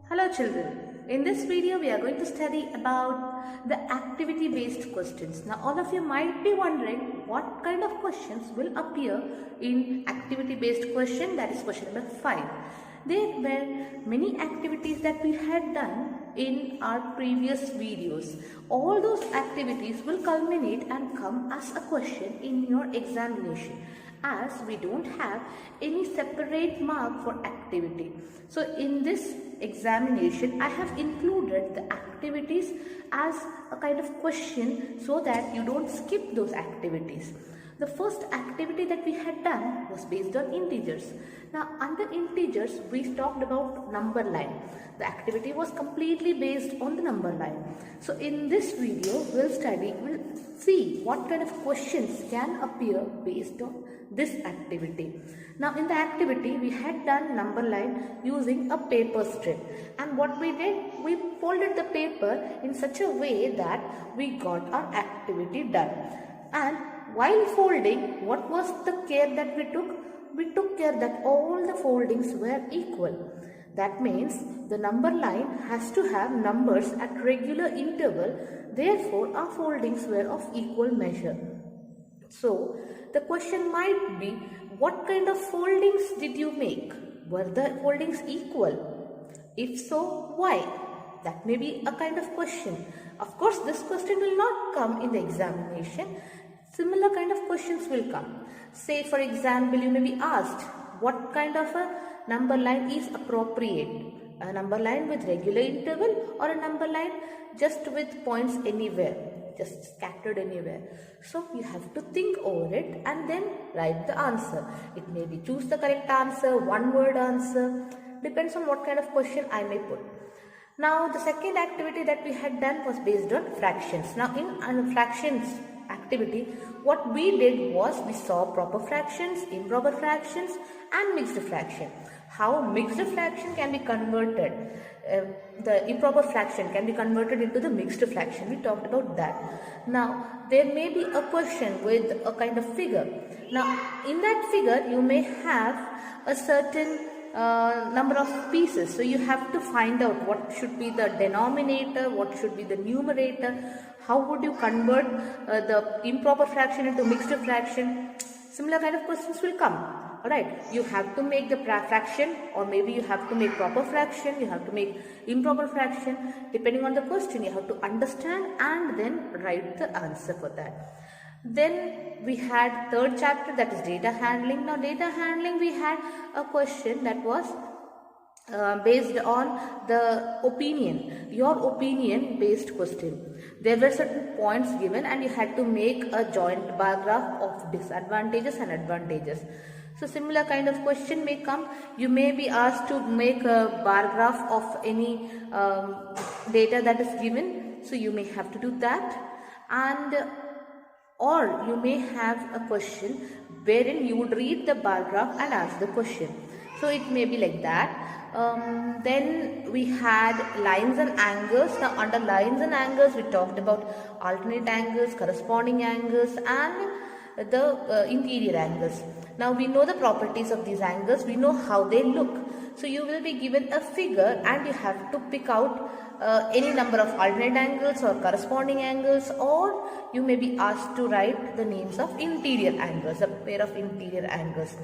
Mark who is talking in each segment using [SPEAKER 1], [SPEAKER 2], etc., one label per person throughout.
[SPEAKER 1] Hello children, in this video we are going to study about the activity based questions. Now all of you might be wondering what kind of questions will appear in activity based question, that is question number 5. There were many activities that we had done in our previous videos. All those activities will culminate and come as a question in your examination, as we don't have any separate mark for activity. So in this examination I have included the activities as a kind of question so that you don't skip those activities. The first activity that we had done was based on integers. Now under integers we talked about number line. The activity was completely based on the number line. So in this video we'll see what kind of questions can appear based on this activity. Now in the activity we had done number line using a paper strip, and what we did, we folded the paper in such a way that we got our activity done. And while folding, what was the care that we took? We took care that all the foldings were equal. That means the number line has to have numbers at regular interval, therefore our foldings were of equal measure. So the question might be, what kind of foldings did you make? Were the foldings equal? If so, why? That may be a kind of question. Of course, this question will not come in the examination. Similar kind of questions will come. Say for example, you may be asked, what kind of a number line is appropriate? A number line with regular interval or a number line just with points anywhere, just scattered anywhere? So you have to think over it and then write the answer. It may be choose the correct answer, one word answer, depends on what kind of question I may put. Now the second activity that we had done was based on fractions. Now in fractions activity, what we did was we saw proper fractions, improper fractions and mixed fraction. How mixed fraction can be converted, the improper fraction can be converted into the mixed fraction. We talked about that. Now there may be a question with a kind of figure. Now in that figure you may have a certain number of pieces, so you have to find out what should be the denominator, what should be the numerator, how would you convert the improper fraction into mixed fraction. Similar kind of questions will come. Alright, you have to make the fraction, or maybe you have to make proper fraction, you have to make improper fraction. Depending on the question, you have to understand and then write the answer for that. Then we had third chapter, that is data handling. Now data handling, we had a question that was based on the opinion, your opinion based question. There were certain points given and you had to make a joint bar graph of disadvantages and advantages. So similar kind of question may come. You may be asked to make a bar graph of any data that is given. So you may have to do that. And or you may have a question wherein you would read the bar graph and ask the question. So it may be like that. Then we had lines and angles. Now under lines and angles we talked about alternate angles, corresponding angles and the interior angles. Now we know the properties of these angles, we know how they look. So you will be given a figure and you have to pick out any number of alternate angles or corresponding angles, or you may be asked to write the names of interior angles, a pair of interior angles.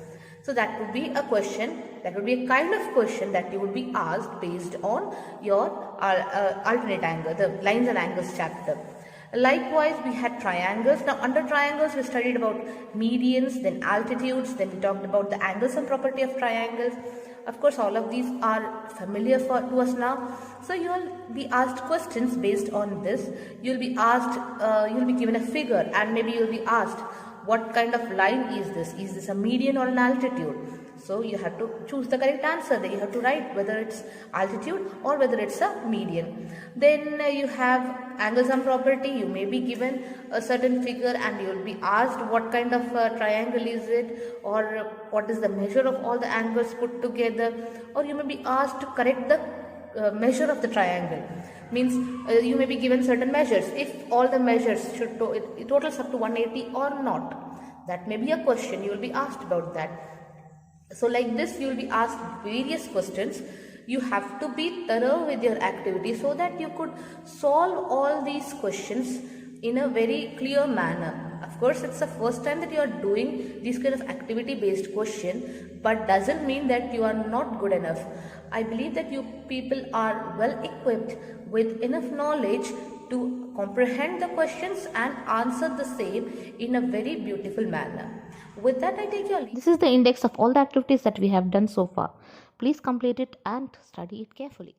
[SPEAKER 1] So that would be a question, that would be a kind of question that you would be asked based on your alternate angle, the lines and angles chapter. Likewise, we had triangles. Now under triangles we studied about medians, then altitudes, then we talked about the angles and property of triangles. Of course, all of these are familiar to us now. So you will be asked questions based on this. You will be asked, you will be given a figure and maybe you will be asked, what kind of line is this? Is this a median or an altitude? So you have to choose the correct answer. Then you have to write whether it's altitude or whether it's a median. Then you have angles and property. You may be given a certain figure and you will be asked what kind of triangle is it, or what is the measure of all the angles put together, or you may be asked to correct the measure of the triangle. Means you may be given certain measures. If all the measures should it totals up to 180 or not, that may be a question. You will be asked about that. So like this you will be asked various questions You have to be thorough with your activity so that you could solve all these questions in a very clear manner. Of course, it's the first time that you are doing this kind of activity based question, but doesn't mean that you are not good enough. I believe that you people are well equipped with enough knowledge to comprehend the questions and answer the same in a very beautiful manner. With that, I take your leave. This is the index of all the activities that we have done so far. Please complete it and study it carefully.